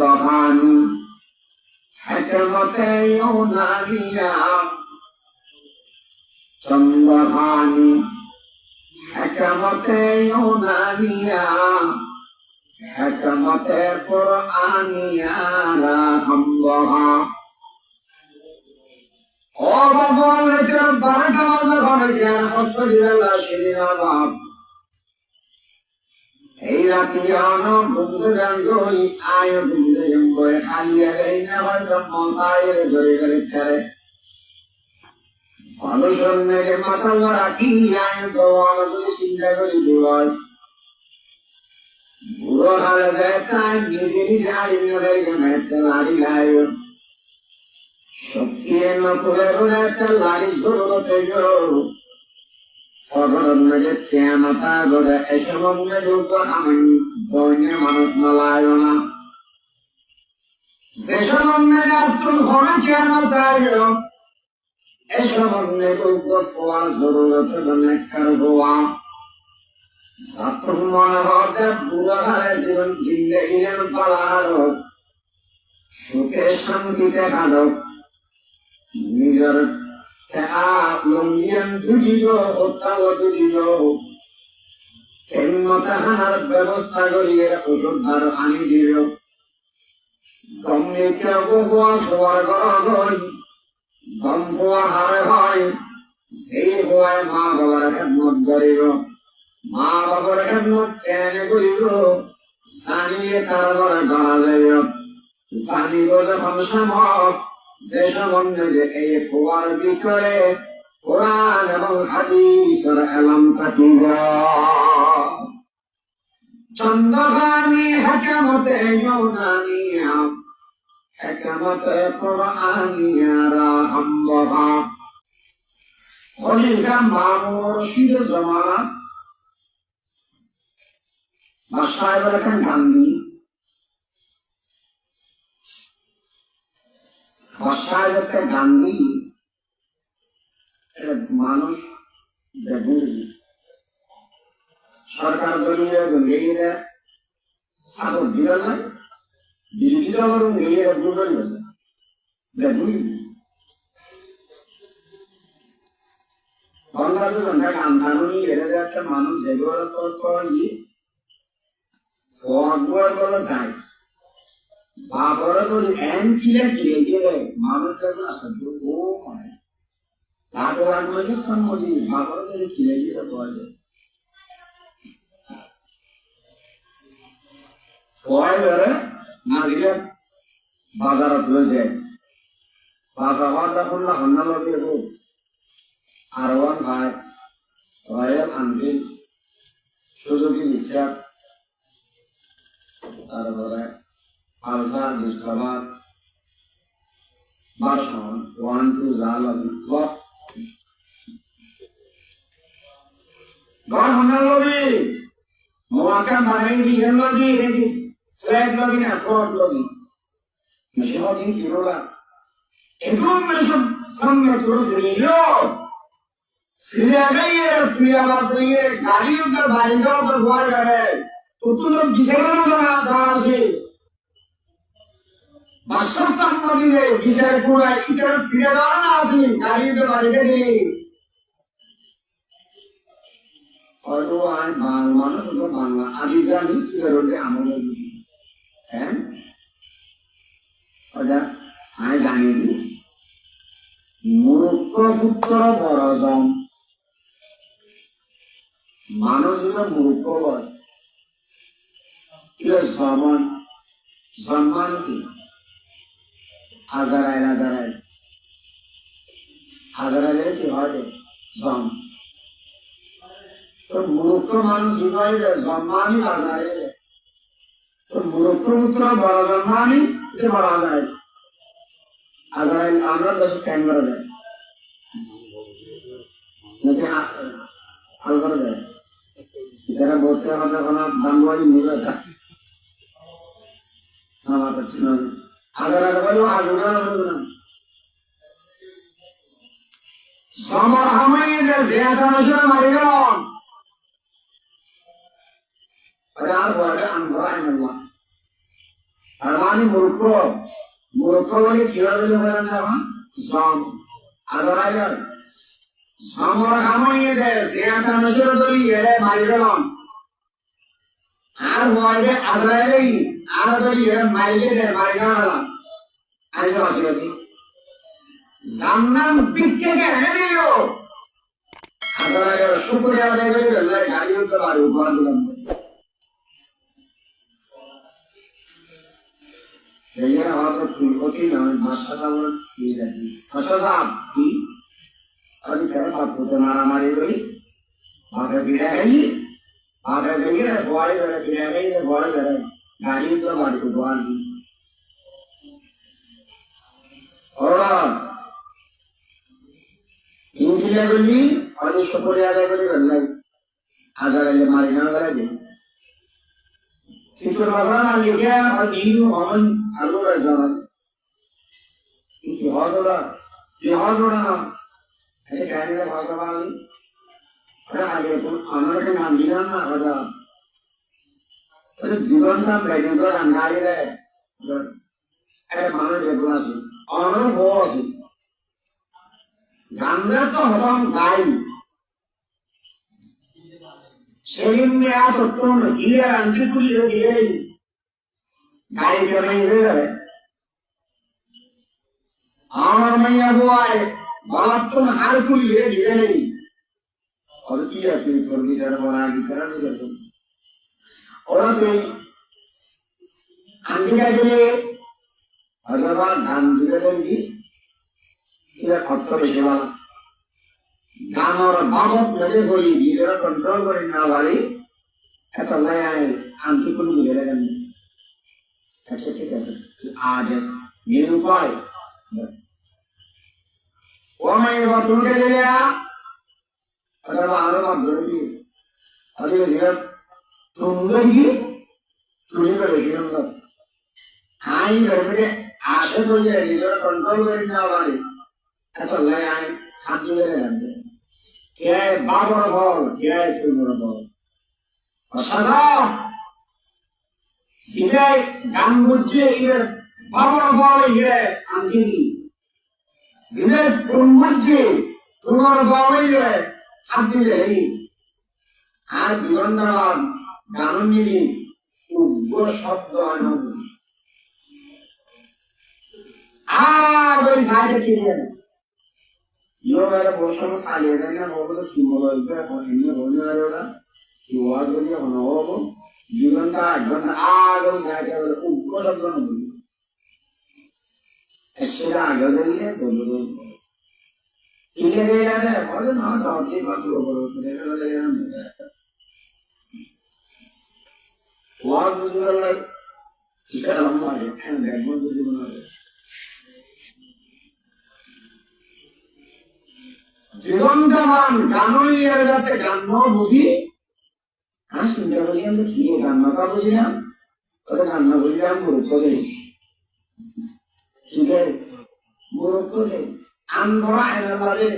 চন্দ্রহানি হেকমতে ইউনানিয়া চন্দ্রহানি হেকমতে ইউনানিয়া হেকমতে কুরআনিয়া রাহমহা ও বাবা লেতে বারটা বাজা ঘরে জ্ঞান হস্ত দিলা শিরিনা বাপ এই রাতি আনো বুঝে গই আয় বুঝে গই হারিয়ে গই না হয়তো মতায়ের ধরে গেলে খেলে মানুষের মেঘে মাথা রাখি আয় গোয়াল চিন্তা করি দুয়ার বুড়ো হারে যায় তাই নিজে নিজে আইনদেরকে মেতে লাড়ি গায় শক্তি এনে করে করে একটা লাড়ি শুরু করতে গেল ফগড়ন মেঘে ঠেয়া মাথা গড়ে এসব মেঘ আমি দৈন্য মানুষ নলায় না যেসব মেঘে আব্দুল হরে ঠেয়া মাথা এসব মেঘ ফোয়ার জরুরত নেকর গোয়া ছাত্র মনে হতে বুড়ো হারে জীবন জিন্দগির পালাহারো সুখে শান্তিতে হারো নিজের লঙ্গিয়ান দুদিল হত্যাও দুদিল কেমতে হানার ব্যবস্থা করিয়ে ওষুধ ধার আনি দিল গমনিকে বহুয়া শোয়ার গড় গম ফোয়া হারে হয় সেই হওয়ায় মা বাবার খেদমত করিল মা বাবার খেদমত কেনে করিল জানিয়ে তারা ঘরে গড়া যাইল জানিব যখন সময় যে সম্বন্ধে যে এই ফোয়ার ভিতরে কোরআন এবং হাদিসের এলাম কাটিব চন্দ্রহানি হেকমতে ইউনানিয়া হেকমতে কুরআনিয়া রাহমহা খলিফা মামুন রশিদের জামানা বাদশাহ বলেন গান্ধী বাদশাহ গান্ধী মানুষ সরকার দলীয় গেলে সাগর দিল না বিরোধী দল গেলে বেগুনি ঘন্টা আন্দানি একটা মানুষ যেগুলো করে যায় বাবরা তো এন কিলে কিলে গিয়ে মানুষটা আসলে ও মানে তাকে আগে সম্মতি বাবরা তো কিলে গিয়ে বলে নাজিরা বাজারত লৈ যায় বাবা তখন না হন্না লগে হোক আর ওয়ান ভাই রয়্যাল আনফিল্ড সুজুকি রিক্সা তারপরে পালসার ডিসকভার ভার্সন 1 2 যা লাগে গড় হন্না লগে মোয়াকা বানাই দিয়ে লগে রেডি ফ্ল্যাগ লগে না ফোর্ড লগে মেশিন দিন কিরোলা এগুলো মেশিন সামনে তো ফিরিও ফিরে গিয়ে তুই আমার দিয়ে গাড়ি উঠে বাড়ি যাওয়া তো ভয় করে তো তুই বিচার না দাঁড়াছি বাদশাহ সামনে দিয়ে বিচার করে ইন্টার ফিরে যাওয়া না আসি গাড়ি উঠে বাড়িতে দিলি হয়তো আর মানুষ তো বাংলা আদি জানি তুই আমলে দিবি হ্যাঁ ওটা আমি জানিয়ে দিই মূর্খ পুত্র বড় দম মানুষ মূর্খ হয় সম্মান কি হাজারায় কি হয় জম তো মূর্খ মানুষ কি হয় সম্মানই হাজারে তো মূর্খ পুত্র বড় সম্মানই বলা যায় হাজারায় আমরা তো ক্যান করা যায় নাকি হাল করা যায় যারা বলতে হবে কোনো দামবাড়ি মিলে থাকে আমার কাছে হাজার বলো আগে না সমর আমি জিয়াদা নজর মারি গেল আর বলে আনবো আনবো আর মানে মূর্খ মূর্খ বলে কিভাবে বলেন না জম আদরায় সমরা কামাইয়ে দেয় সে একটা নজর ধরি এলে মারি গেলাম আর বলবে আদরাই আর ধরি এলে মারিয়ে দেয় মারি গেলাম আমি আসি জান্নাত বিক্রিকে এনে দিল আদরায় শুকরিয়া আদায় করে আল্লাহ গাড়ি উঠতে পারে উপহার দিলাম Saya orang berikutnya yang masa sama tidak di masa tapi kalau kita mampu dengan mari beri ada tidak lagi ada segera boleh ada tidak lagi boleh ada hari itu mari tuan orang ini dia beri ada syukur ada beri Allah ada lagi mari nak lagi itu orang lagi ada ini orang Allora già che ora è che hai da fare ora hai আমরা কে নাম দিলাম না ওটা জীবনটা বেজে তো আন্ধারে দেয় আরে মানুষ যেগুলো আছে অনর হওয়া গান্ধার তো হতাম গাই সেদিন মেয়া তো তোর হিরে আনতে খুলিয়ে দিয়ে गाय के नहीं है और मैं हुआ है बात तुम हर कोई ये दिए नहीं और किया फिर परमिशन बना के कर दिया तुम और तो अंतिका के लिए अगर बात धान दिए देंगी ये खत्म बेचवा धान और बाबत लगे कोई इधर कंट्रोल करने वाली ऐसा लाया है अंतिक को नहीं ले लेंगे आज ये उपाय वो मैं ये बात सुन के ले लिया अगर वो आरोप आप जोड़ेगी अरे ये सुंदरी सुनी करेगी हम लोग हाँ ये करके आशा तो ये इधर कंट्रोल करने वाले ऐसा ले आए हाथ में ले लेंगे क्या है बाबर बॉल क्या है चुनर बॉल और सजा সিলাই গান বুঝে এর বাবার বলে এর আন্টি সিলাই টুন বুঝে তোমার বলে এর আন্টি রে আর বিবন্ধন গান নিবি উগ্র শব্দ আনো ওই সাইডে দিয়ে ইয়োগার বসন খালি দেন না বলতে কি বলতে এমনি বলতে পারে ওটা কি ওয়াজ দিয়ে বানাবো জীবনটা ঘন্টা আগে সাইডে উগ্র শব্দ আনো সেটা আগে দিলে বলবো ইলে গেলে বলে না তো ঠিক আছে বলো এটা ওয়াজ বুঝলে এটা আমার এখানে দেখবো বুঝবো জীবনটামান গানই এর যাতে গান বুঝি আর শুনতে বলি আমরা কি গানটা বুঝলাম ওটা গান বুঝলাম গুরুত্ব দেই ঠিক আছে গুরুত্ব দেই আমরা এলাকাতে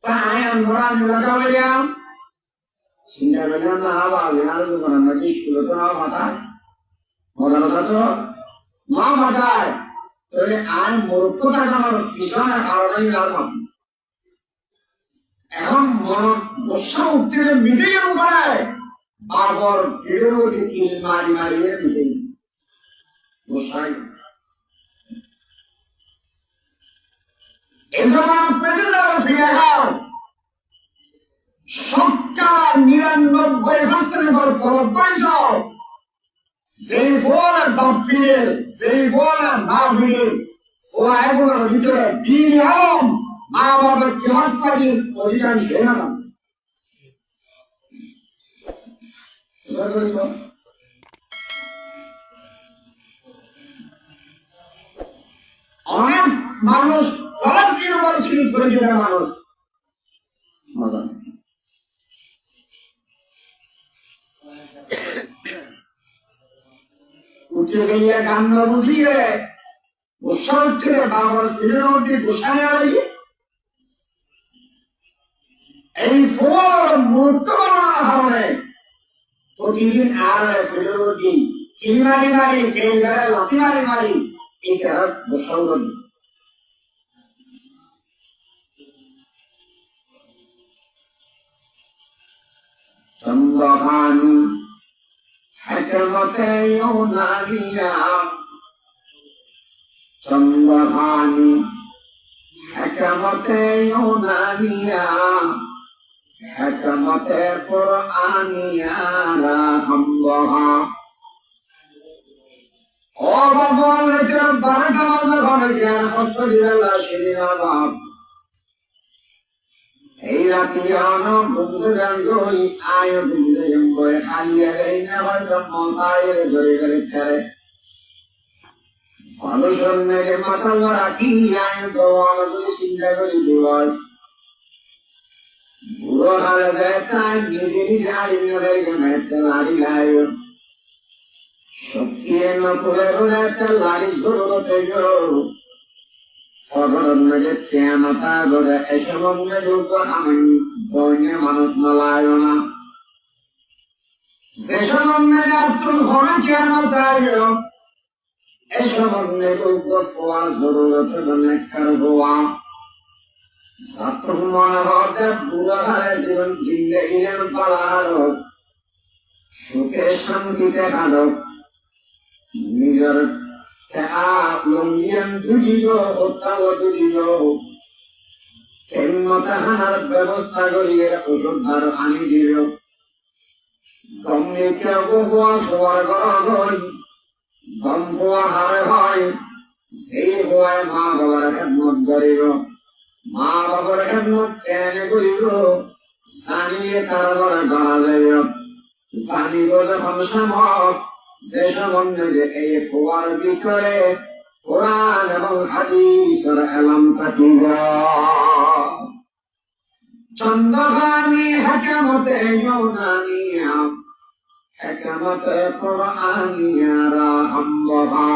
তাই আমরা এলাকা বলিয়াম চিন্তা করলাম না আবার আর আমরা কি স্কুলে তো না মাথায় মজার কথা তো মা মাথায় তাহলে আর মূর্খতা আমার ভীষণ কারণেই লাগলাম এখন বর্ষা উঠতে মিটেই করে বারবার ফিরেও কিল মারি মারিয়ে মিটেই বসাই এজন্য পেতে যাবে ফিরে খাও সরকার 99% পরিশ্র যেই ফল বাপ ফিরে যেই ফল মা ফিরে ফল এগুলোর ভিতরে দিন আলম মা বাবার কি হাত ফাঁকির অধিকাংশ না অনেক মানুষ কলেজ ইউনিভার্সিটি করে দিবে মানুষ উঠে গেলে গান না বুঝিয়ে গোসা উঠতে বাবার ফিরে উঠে গোসায় আগে এই ফল মূর্ত বানানোর কারণে প্রতিদিন আর ফিরে উঠি কিমারি মারি কেন্দ্রে লাথি মারি মারি এটা মুসলমান চন্দ্রহানি হকমতে ইউনানিয়া চন্দ্রহানি হকমতে ইউনানিয়া হকমতে কুরআনিয়া রাহমহা ও ভগবান তেরা বারটা মাঝে ঘরে জ্ঞান কষ্ট দিলা শিরিনা বাপ এই রাতি আনো বুঝে গান গই আয় বুঝে গই হারিয়ে গই না হয়তো মতায়ের ধরে গেলে খেলে মানুষের মেঘে মাথা রাখি আয় দোয়াল করে চিন্তা করি দুয়ার বুড়ো হারে যায় তাই নিজে নিজে আলিমের গেমেতে লাড়ি গায় শক্তি এনে করে বলে একটা লাড়ি শুরু করতে গেল ফগড়ন মেঘে ঠেয়া মাথা বলে এসব মেঘ আমি দৈন্যে মানুষ নলায় না যেসব মেঘে আব্দুল হরে ঠেয়া মাথা এসব মেঘ ফোয়ার জরুরত নেকর হওয়া ছাত্র মনে হতে বুড়ো হারে জীবন জিন্দগির পালাহারো সুখে শান্তিতে হারো নিজের লঙ্গিয়ান দুদিল হত্যাও দুদিল কেমতা হানার ব্যবস্থা করিয়ে ওষুধ ধার আনি দিল গঙ্গে কেউ হওয়া শোয়ার গড় গম হওয়া হারে হয় সেই হওয়ায় মা বাবার খেদমত করিল মা বাবার খেদমত কেনে করিল জানিয়ে তারা বলে গড়া যাইল জানিব যখন সময় যে সম্বন্ধে যে এই ফোয়ার ভিতরে কোরআন এবং হাদিসের এলাম থাকিব চন্দ্রহানি হকমতে ইউনানিয়া হকমতে কুরআনিয়া রাহমহা